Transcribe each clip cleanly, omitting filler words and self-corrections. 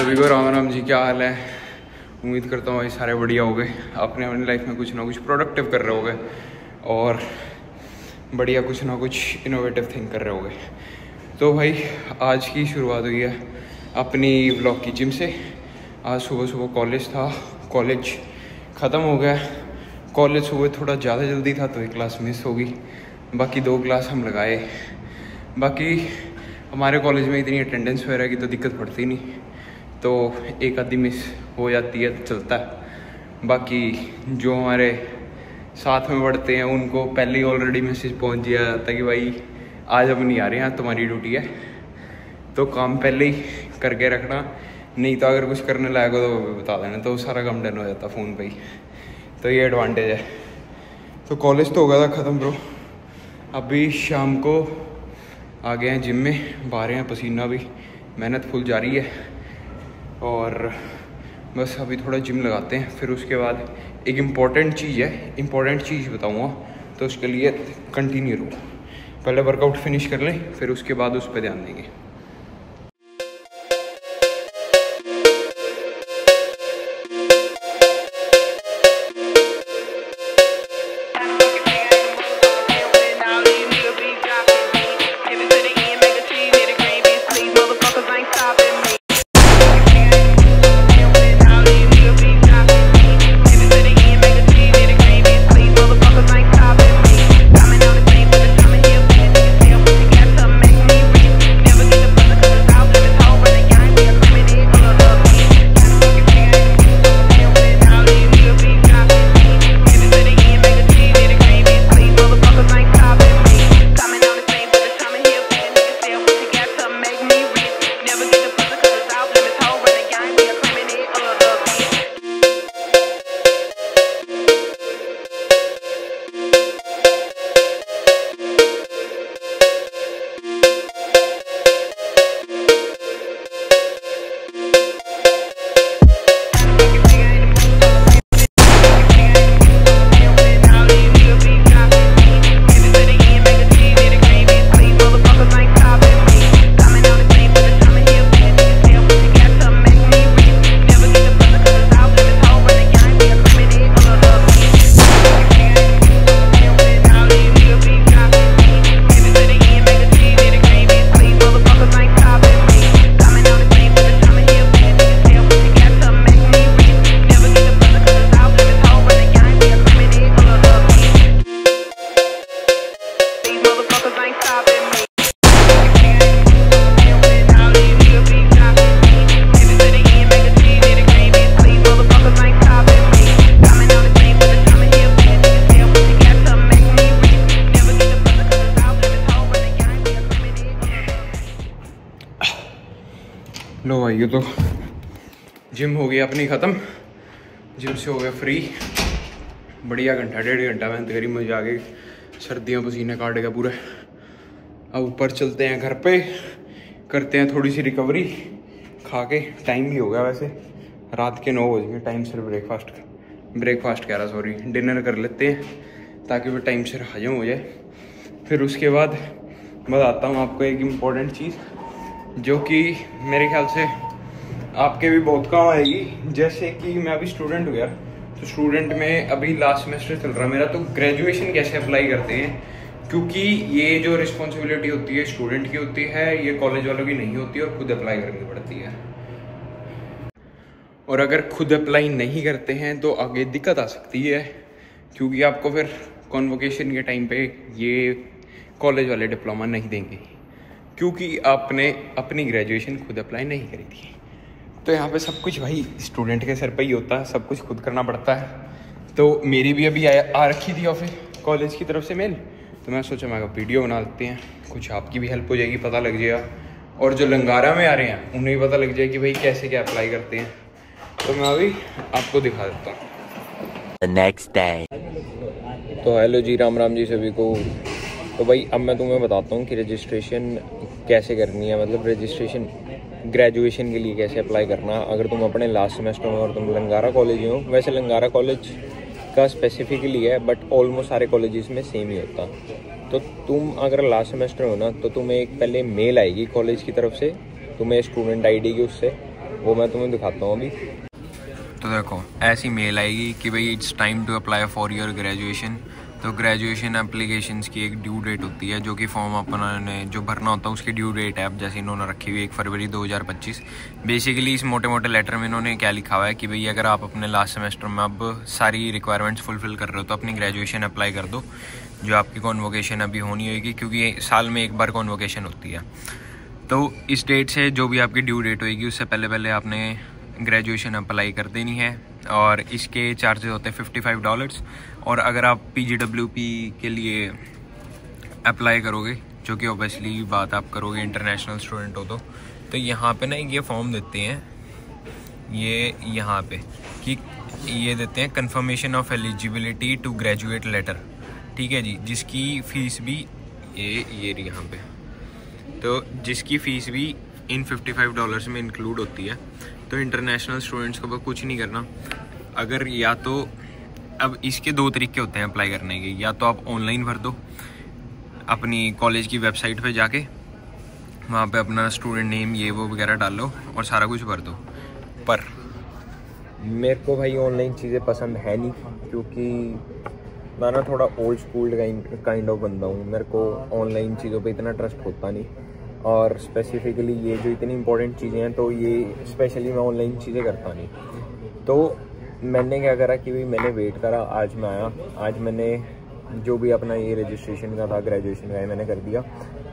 सभी को राम राम जी, क्या हाल है। उम्मीद करता हूँ भाई सारे बढ़िया हो गए, अपने अपनी लाइफ में कुछ ना कुछ प्रोडक्टिव कर रहे होगे और बढ़िया कुछ ना कुछ इनोवेटिव थिंक कर रहे होगे। तो भाई आज की शुरुआत हुई है अपनी व्लॉग की जिम से। आज सुबह सुबह कॉलेज था, कॉलेज ख़त्म हो गया। कॉलेज सुबह थोड़ा ज़्यादा जल्दी था तो एक क्लास मिस हो गई, बाकी 2 क्लास हम लगाए। बाकी हमारे कॉलेज में इतनी अटेंडेंस वगैरह की तो दिक्कत पड़ती नहीं, तो एक आधी मिस हो जाती है तो चलता है। बाकी जो हमारे साथ में पढ़ते हैं उनको पहले ही ऑलरेडी मैसेज पहुंच दिया जाता है कि भाई आज हम नहीं आ रहे हैं, तुम्हारी ड्यूटी है, तो काम पहले ही करके रखना, नहीं तो अगर कुछ करने लायक हो तो बता देना, तो सारा काम डन हो जाता फ़ोन पे ही। तो ये एडवांटेज है। तो कॉलेज तो हो गया था ख़त्म ब्रो। अभी शाम को आ गए हैं जिम में, बाहर हैं, पसीना भी, मेहनत फुल जारी है और बस अभी थोड़ा जिम लगाते हैं। फिर उसके बाद एक इम्पॉर्टेंट चीज़ बताऊंगा, तो उसके लिए कंटिन्यू रहो। पहले वर्कआउट फिनिश कर लें, फिर उसके बाद उस पर ध्यान देंगे। लो भाई, ये तो जिम हो गई अपनी ख़त्म, जिम से हो गया फ्री। बढ़िया घंटा 1.5 घंटा मेहनत करी, मजा आ गई, सर्दियों पसीने काट गया पूरे। अब ऊपर चलते हैं, घर पे करते हैं थोड़ी सी रिकवरी, खा के टाइम भी हो गया वैसे, रात के 9 बज गए। टाइम से ब्रेकफास्ट कह रहा, सॉरी, डिनर कर लेते हैं ताकि वो टाइम से हजम हो जाए। फिर उसके बाद बताता हूँ आपको एक इम्पॉर्टेंट चीज़ जो कि मेरे ख्याल से आपके भी बहुत काम आएगी। जैसे कि मैं अभी स्टूडेंट हो गया, तो स्टूडेंट में अभी लास्ट सेमेस्टर चल रहा मेरा, तो ग्रेजुएशन कैसे अप्लाई करते हैं, क्योंकि ये जो रिस्पॉन्सिबिलिटी होती है स्टूडेंट की होती है, ये कॉलेज वालों की नहीं होती और खुद अप्लाई करनी पड़ती है। और अगर खुद अप्लाई नहीं करते हैं तो आगे दिक्कत आ सकती है, क्योंकि आपको फिर कॉन्वोकेशन के टाइम पे ये कॉलेज वाले डिप्लोमा नहीं देंगे, क्योंकि आपने अपनी ग्रेजुएशन खुद अप्लाई नहीं करी थी। तो यहाँ पे सब कुछ भाई स्टूडेंट के सर पे ही होता है, सब कुछ खुद करना पड़ता है। तो मेरी भी अभी आ रखी थी ऑफिस कॉलेज की तरफ से मेल, तो मैं सोचा मैं वीडियो बना लेते हैं, कुछ आपकी भी हेल्प हो जाएगी, पता लग जाएगा, और जो लंगारा में आ रहे हैं उन्हें भी पता लग जाए कि भाई कैसे क्या अप्लाई करते हैं। तो मैं अभी आपको दिखा देता हूँ। Next day. तो हेलो जी, राम राम जी सभी को। तो भाई अब मैं तुम्हें बताता हूँ कि रजिस्ट्रेशन कैसे करनी है, मतलब रजिस्ट्रेशन ग्रेजुएशन के लिए कैसे अप्लाई करना। अगर तुम अपने लास्ट सेमेस्टर में और तुम लंगारा कॉलेज में हो, वैसे लंगारा कॉलेज का स्पेसिफिकली है बट ऑलमोस्ट सारे कॉलेजेस में सेम ही होता। तो तुम अगर लास्ट सेमेस्टर हो ना, तो तुम्हें एक पहले मेल आएगी कॉलेज की तरफ से, तुम्हें स्टूडेंट आईडी की उससे, वो मैं तुम्हें दिखाता हूँ अभी। तो देखो ऐसी मेल आएगी कि भाई it's time to apply for your graduation. तो ग्रेजुएशन एप्लीकेशंस की एक ड्यू डेट होती है, जो कि फॉर्म अपना ने जो भरना होता है उसकी ड्यू डेट है। अब जैसे इन्होंने रखी हुई 1 फरवरी 2025। बेसिकली इस मोटे मोटे लेटर में इन्होंने क्या लिखा हुआ है कि भाई अगर आप अपने लास्ट सेमेस्टर में अब सारी रिक्वायरमेंट्स फुलफिल कर रहे हो तो अपनी ग्रेजुएशन अप्लाई कर दो, जो आपकी कॉन्वोकेशन अभी होनी होगी, क्योंकि साल में एक बार कॉन्वोकेशन होती है। तो इस डेट से जो भी आपकी ड्यू डेट होगी उससे पहले पहले आपने ग्रेजुएशन अप्लाई कर देनी है। और इसके चार्जेस होते हैं $55। और अगर आप PGWP के लिए अप्लाई करोगे, जो कि ऑब्वियसली बात आप करोगे इंटरनेशनल स्टूडेंट हो तो यहाँ पे ना ये फॉर्म देते हैं, ये यहाँ पे कि ये देते हैं confirmation of eligibility to graduate letter, ठीक है जी, जिसकी फ़ीस भी ये यहाँ पे, तो जिसकी फ़ीस भी इन $55 में इंक्लूड होती है। तो इंटरनेशनल स्टूडेंट्स को कुछ नहीं करना। अगर या तो अब इसके 2 तरीके होते हैं अप्लाई करने के, या तो आप ऑनलाइन भर दो अपनी कॉलेज की वेबसाइट पे जाके, वहाँ पे अपना स्टूडेंट नेम ये वो वगैरह डाल लो और सारा कुछ भर दो। पर मेरे को भाई ऑनलाइन चीज़ें पसंद है नहीं, क्योंकि मैं ना थोड़ा ओल्ड स्कूल काइंड ऑफ बंदा हूँ। मेरे को ऑनलाइन चीज़ों पे इतना ट्रस्ट होता नहीं, और स्पेसिफिकली ये जो इतनी इंपॉर्टेंट चीज़ें हैं तो ये स्पेशली मैं ऑनलाइन चीज़ें करता नहीं। तो मैंने क्या करा कि भाई मैंने वेट करा, आज मैं आया, आज मैंने जो भी अपना ये रजिस्ट्रेशन का था ग्रेजुएशन का मैंने कर दिया।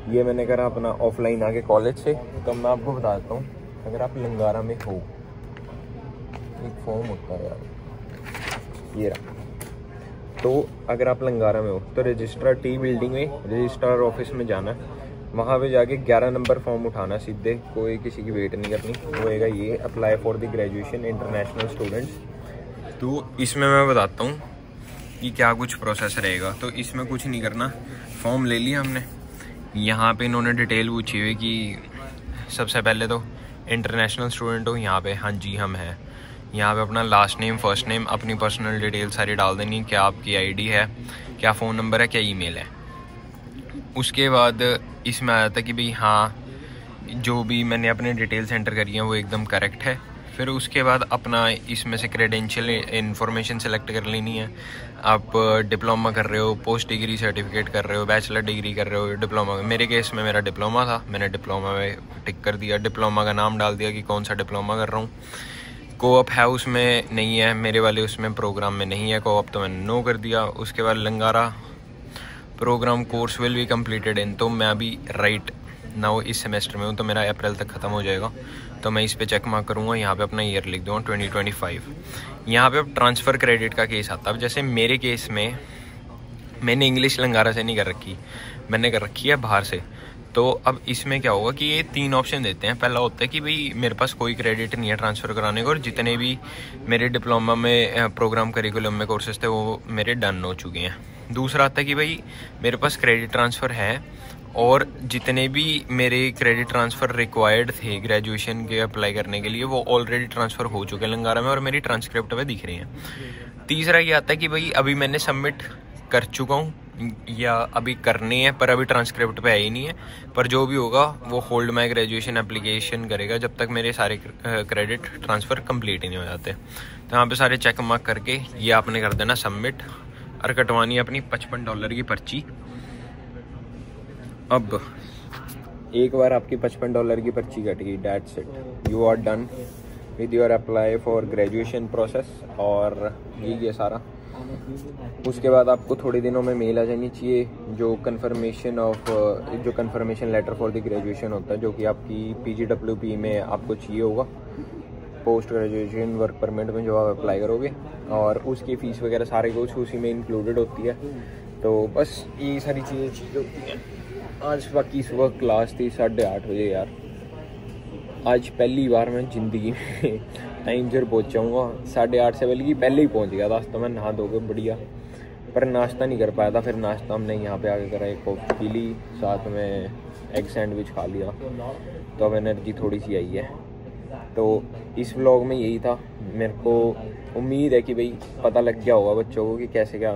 ये मैंने करा अपना ऑफलाइन आके कॉलेज से। तो मैं आपको बताता हूँ, अगर आप लंगारा में हो, एक फॉर्म होता है यार, ये रहा। तो अगर आप लंगारा में हो तो रजिस्ट्रार T बिल्डिंग में रजिस्ट्रार ऑफिस में जाना है, वहाँ पे जाके 11 नंबर फॉर्म उठाना सीधे, कोई किसी की वेट नहीं करनी। वो होएगा ये apply for the graduation international students. तो इसमें मैं बताता हूँ कि क्या कुछ प्रोसेस रहेगा। तो इसमें कुछ नहीं करना, फॉर्म ले लिया हमने। यहाँ पे इन्होंने डिटेल पूछी हुई कि सबसे पहले तो इंटरनेशनल स्टूडेंट हो, यहाँ पे हाँ जी हम हैं। यहाँ पे अपना लास्ट नेम, फर्स्ट नेम, अपनी पर्सनल डिटेल सारी डाल देनी, क्या आपकी ID है, क्या फ़ोन नंबर है, क्या ईमेल है। उसके बाद इसमें आया था कि भाई हाँ जो भी मैंने अपनी डिटेल्स एंटर करी हैं वो एकदम करेक्ट है। फिर उसके बाद अपना इसमें से क्रेडेंशियल इन्फॉर्मेशन सेलेक्ट कर लेनी है। आप डिप्लोमा कर रहे हो, पोस्ट डिग्री सर्टिफिकेट कर रहे हो, बैचलर डिग्री कर रहे हो, डिप्लोमा। मेरे केस में मेरा डिप्लोमा था, मैंने डिप्लोमा में टिक कर दिया, डिप्लोमा का नाम डाल दिया कि कौन सा डिप्लोमा कर रहा हूँ। कोऑप है उसमें नहीं है, मेरे वाले उसमें प्रोग्राम में नहीं है कोऑप, तो मैंने नो कर दिया। उसके बाद लंगारा programme course will be completed in, तो मैं अभी राइट नाउ इस सेमेस्टर में हूँ, तो मेरा अप्रैल तक ख़त्म हो जाएगा। तो मैं इस पे चेक मार्क करूँगा, यहाँ पे अपना ईयर लिख दूँगा 2025। यहाँ पे अब ट्रांसफ़र क्रेडिट का केस आता है। अब जैसे मेरे केस में मैंने इंग्लिश लंगारा से नहीं कर रखी, मैंने कर रखी है बाहर से। तो अब इसमें क्या होगा कि ये 3 ऑप्शन देते हैं। पहला होता है कि भाई मेरे पास कोई क्रेडिट नहीं है ट्रांसफ़र कराने को, और जितने भी मेरे डिप्लोमा में प्रोग्राम करिकुलम में कोर्सेज थे वो मेरे डन हो चुके हैं। दूसरा आता है कि भाई मेरे पास क्रेडिट ट्रांसफ़र है, और जितने भी मेरे क्रेडिट ट्रांसफ़र रिक्वायर्ड थे ग्रेजुएशन के अप्लाई करने के लिए वो ऑलरेडी ट्रांसफ़र हो चुके हैं लंगारा में, और मेरी ट्रांसक्रिप्ट में दिख रही हैं। तीसरा ये आता है कि भाई अभी मैंने सबमिट कर चुका हूँ या अभी करनी है, पर अभी ट्रांसक्रिप्ट पे आई नहीं है, पर जो भी होगा वो होल्ड माई ग्रेजुएशन एप्लीकेशन करेगा जब तक मेरे सारे क्रेडिट ट्रांसफ़र कंप्लीट ही नहीं हो जाते। तो यहाँ पे सारे चेक मार्क करके ये आपने कर देना सबमिट, और कटवानी है अपनी $55 की पर्ची। अब एक बार आपकी $55 की पर्ची कट गई, that's it, you are done with your apply for graduation process. और ये सारा उसके बाद आपको थोड़े दिनों में मेल आ जानी चाहिए जो confirmation letter for the graduation होता है, जो कि आपकी PGWP में आपको चाहिए होगा, पोस्ट ग्रेजुएशन वर्क परमिट में जो आप अप्लाई करोगे, और उसकी फ़ीस वगैरह सारे कुछ उसी में इंक्लूडेड होती है। तो बस ये सारी चीज़ें होती हैं। आज बाकी सुबह क्लास थी 8:30 बजे यार, आज पहली बार मैं ज़िंदगी में टाइम से पहुँचाऊँगा। 8:30 से बल्कि पहले ही पहुँच गया था। तो मैं नहा धो के बढ़िया, पर नाश्ता नहीं कर पाया था। फिर नाश्ता हमने यहाँ पे आके करा, एक कॉफ़ी पी ली, साथ में एग सैंडविच खा लिया, तो अब एनर्जी थोड़ी सी आई है। तो इस व्लॉग में यही था। मेरे को उम्मीद है कि भाई पता लग गया होगा बच्चों को कि कैसे क्या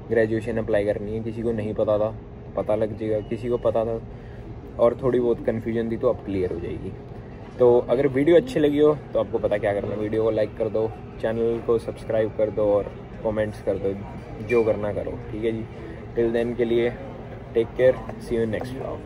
ग्रेजुएशन अप्लाई करनी है। किसी को नहीं पता था, पता लग जाएगा, किसी को पता था और थोड़ी बहुत कन्फ्यूजन थी तो अब क्लियर हो जाएगी। तो अगर वीडियो अच्छी लगी हो तो आपको पता क्या करना, वीडियो को लाइक कर दो, चैनल को सब्सक्राइब कर दो और कमेंट्स कर दो, जो करना करो, ठीक है जी। टिल देन के लिए take care, see you in next vlog.